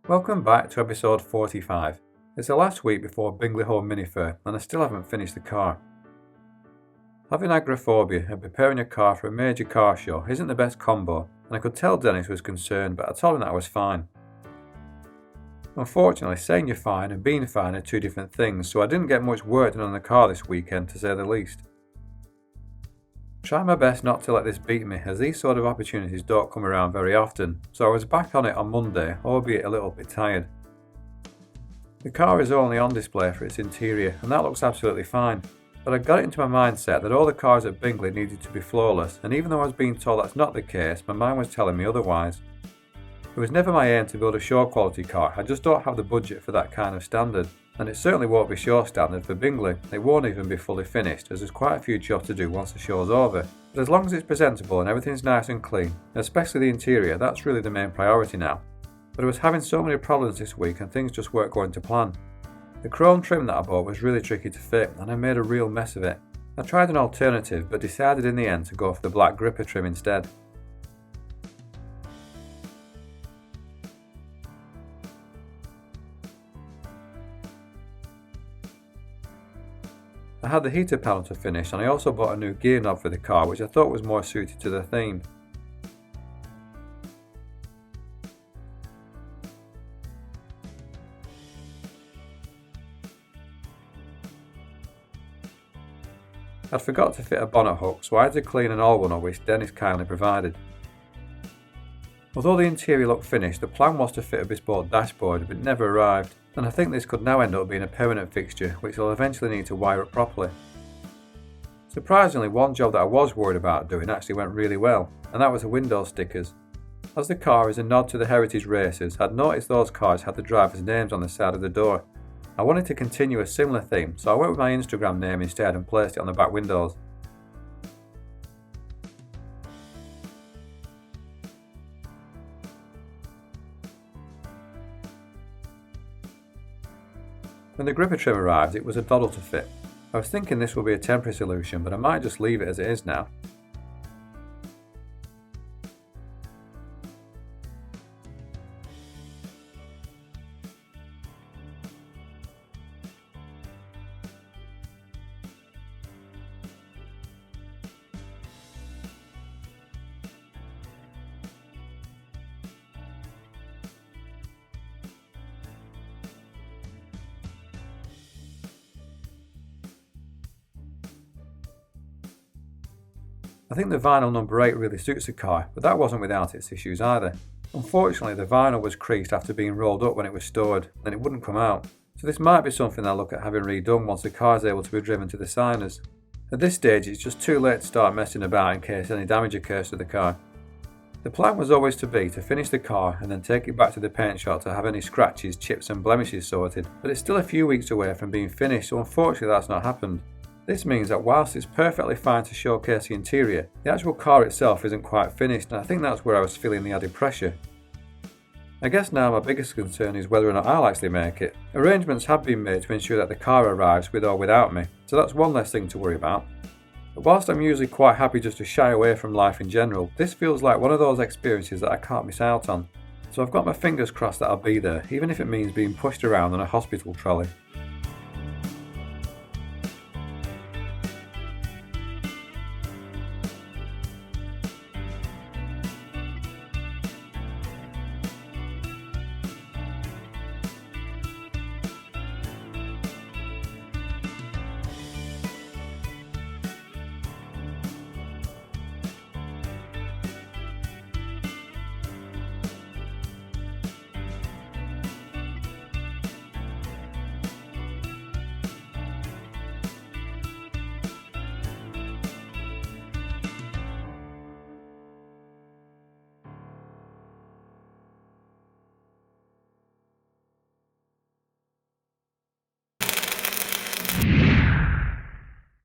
Welcome back to episode 45. It's the last week before Bingley Hall Mini Fair and I still haven't finished the car. Having agoraphobia and preparing a car for a major car show isn't the best combo, and I could tell Dennis was concerned, but I told him that I was fine. Unfortunately, saying you're fine and being fine are two different things, so I didn't get much work done on the car this weekend, to say the least. Try my best not to let this beat me, as these sort of opportunities don't come around very often, so I was back on it on Monday, albeit a little bit tired. The car is only on display for its interior, and that looks absolutely fine, but I got it into my mindset that all the cars at Bingley needed to be flawless, and even though I was being told that's not the case, my mind was telling me otherwise. It was never my aim to build a show quality car, I just don't have the budget for that kind of standard. And it certainly won't be show standard for Bingley. It won't even be fully finished, as there's quite a few jobs to do once the show's over. But as long as it's presentable and everything's nice and clean, especially the interior, that's really the main priority now. But I was having so many problems this week and things just weren't going to plan. The chrome trim that I bought was really tricky to fit, and I made a real mess of it. I tried an alternative, but decided in the end to go for the black gripper trim instead. I had the heater panel to finish, and I also bought a new gear knob for the car, which I thought was more suited to the theme. I'd forgot to fit a bonnet hook, so I had to clean an old one, which Dennis kindly provided. Although the interior looked finished, the plan was to fit a bespoke dashboard, but it never arrived, and I think this could now end up being a permanent fixture, which I'll eventually need to wire up properly. Surprisingly, one job that I was worried about doing actually went really well, and that was the window stickers. As the car is a nod to the heritage races, I'd noticed those cars had the drivers' names on the side of the door. I wanted to continue a similar theme, so I went with my Instagram name instead and placed it on the back windows. When the gripper trim arrived, it was a doddle to fit. I was thinking this would be a temporary solution, but I might just leave it as it is now. I think the vinyl number 8 really suits the car, but that wasn't without its issues either. Unfortunately, the vinyl was creased after being rolled up when it was stored, and it wouldn't come out. So this might be something I'll look at having redone once the car is able to be driven to the signers. At this stage, it's just too late to start messing about in case any damage occurs to the car. The plan was always to finish the car and then take it back to the paint shop to have any scratches, chips and blemishes sorted, but it's still a few weeks away from being finished, so unfortunately that's not happened. This means that whilst it's perfectly fine to showcase the interior, the actual car itself isn't quite finished, and I think that's where I was feeling the added pressure. I guess now my biggest concern is whether or not I'll actually make it. Arrangements have been made to ensure that the car arrives with or without me, so that's one less thing to worry about. But whilst I'm usually quite happy just to shy away from life in general, this feels like one of those experiences that I can't miss out on. So I've got my fingers crossed that I'll be there, even if it means being pushed around on a hospital trolley.